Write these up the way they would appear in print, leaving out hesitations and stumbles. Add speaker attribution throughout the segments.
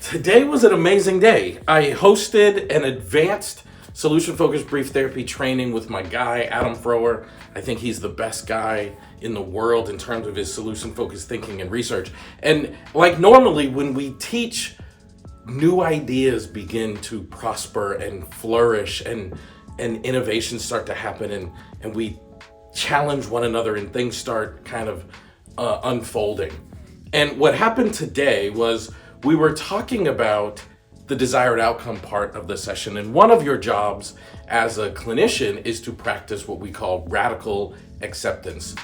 Speaker 1: Today was an amazing day. I hosted an advanced solution-focused brief therapy training with my guy, Adam Frower. I think he's the best guy in the world in terms of his solution-focused thinking and research. And like normally when we teach, new ideas begin to prosper and flourish and innovations start to happen and we challenge one another and things start kind of unfolding. And what happened today was we were talking about the desired outcome part of the session. And one of your jobs as a clinician is to practice what we call radical acceptance.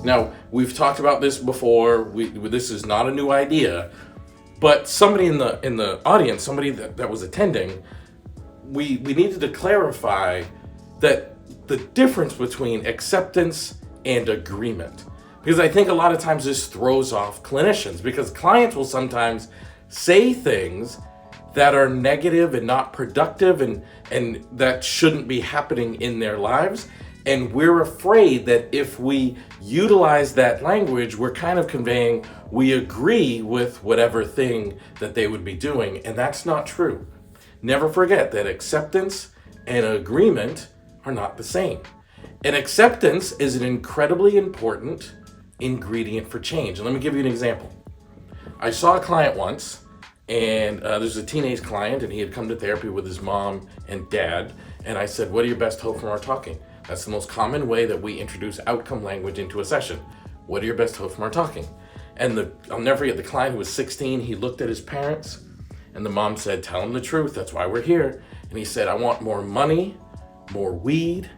Speaker 1: Now, we've talked about this before. This is not a new idea, but somebody in the audience, somebody that was attending, we needed to clarify that the difference between acceptance and agreement. Because I think a lot of times this throws off clinicians because clients will sometimes say things that are negative and not productive and that shouldn't be happening in their lives. And we're afraid that if we utilize that language, we're kind of conveying we agree with whatever thing that they would be doing. And that's not true. Never forget that acceptance and agreement are not the same. And acceptance is an incredibly important ingredient for change. And let me give you an example. I saw a client once, and there's a teenage client, and he had come to therapy with his mom and dad. And I said, what are your best hope from our talking? That's the most common way that we introduce outcome language into a session. What are your best hope from our talking? And I'll never forget the client who was 16, he looked at his parents, and the mom said, tell him the truth, that's why we're here. And he said, I want more money, more weed,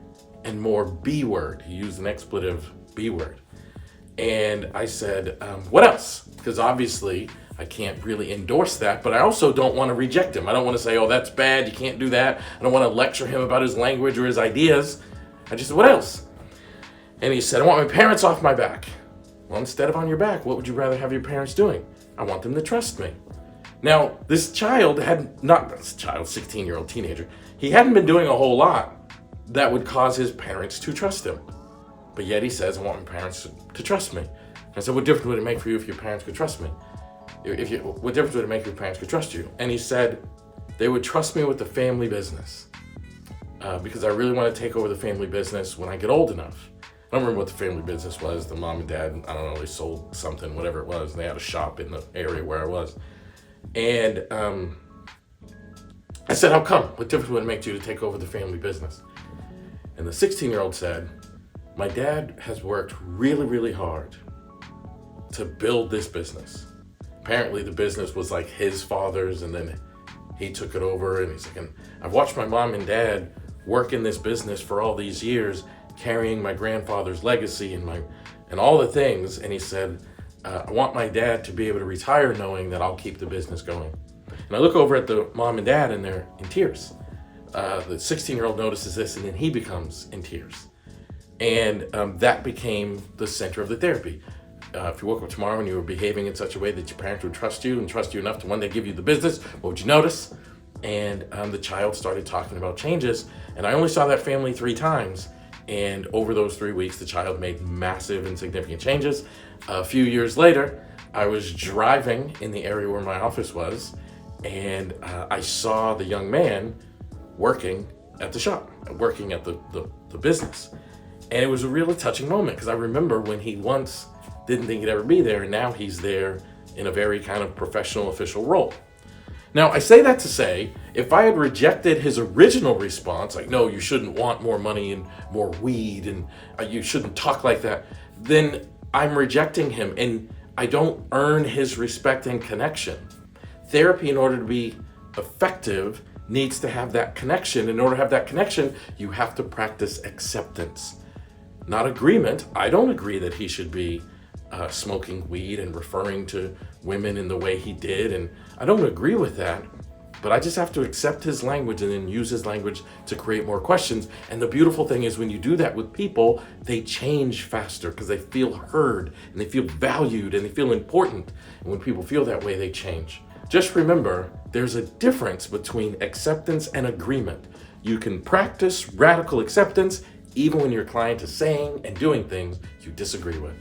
Speaker 1: and more B word. He used an expletive B word. And I said, what else? Because obviously I can't really endorse that, but I also don't want to reject him. I don't want to say, oh, that's bad, you can't do that. I don't want to lecture him about his language or his ideas. I just said, what else? And he said, I want my parents off my back. Well, instead of on your back, what would you rather have your parents doing? I want them to trust me. Now, this child 16-year-old teenager, he hadn't been doing a whole lot that would cause his parents to trust him. But yet he says, I want my parents to trust me. I said, what difference would it make for you if your parents could trust me? What difference would it make if your parents could trust you? And he said, they would trust me with the family business because I really want to take over the family business when I get old enough. I don't remember what the family business was. The mom and dad, I don't know, they sold something, whatever it was. They had a shop in the area where I was. And I said, how come? What difference would it make to you to take over the family business? And the 16-year-old said, my dad has worked really, really hard to build this business. Apparently the business was like his father's and then he took it over and he's like, and I've watched my mom and dad work in this business for all these years, carrying my grandfather's legacy and all the things. And he said, I want my dad to be able to retire knowing that I'll keep the business going. And I look over at the mom and dad and they're in tears. The 16-year-old notices this and then he becomes in tears. And that became the center of the therapy. If you woke up tomorrow and you were behaving in such a way that your parents would trust you and trust you enough to one day give you the business, what would you notice? And the child started talking about changes. And I only saw that family 3 times. And over those 3 weeks, the child made massive and significant changes. A few years later, I was driving in the area where my office was, and I saw the young man working at the shop, working at the business. And it was a really touching moment because I remember when he once didn't think he'd ever be there, and now he's there in a very kind of professional official role. Now, I say that to say, if I had rejected his original response, like, no, you shouldn't want more money and more weed, and you shouldn't talk like that, then I'm rejecting him, and I don't earn his respect and connection. Therapy, in order to be effective, needs to have that connection. In order to have that connection, you have to practice acceptance, not agreement. I don't agree that he should be smoking weed and referring to women in the way he did, and I don't agree with that, but I just have to accept his language and then use his language to create more questions. And the beautiful thing is when you do that with people, they change faster because they feel heard and they feel valued and they feel important. And when people feel that way, they change. Just remember, there's a difference between acceptance and agreement. You can practice radical acceptance even when your client is saying and doing things you disagree with.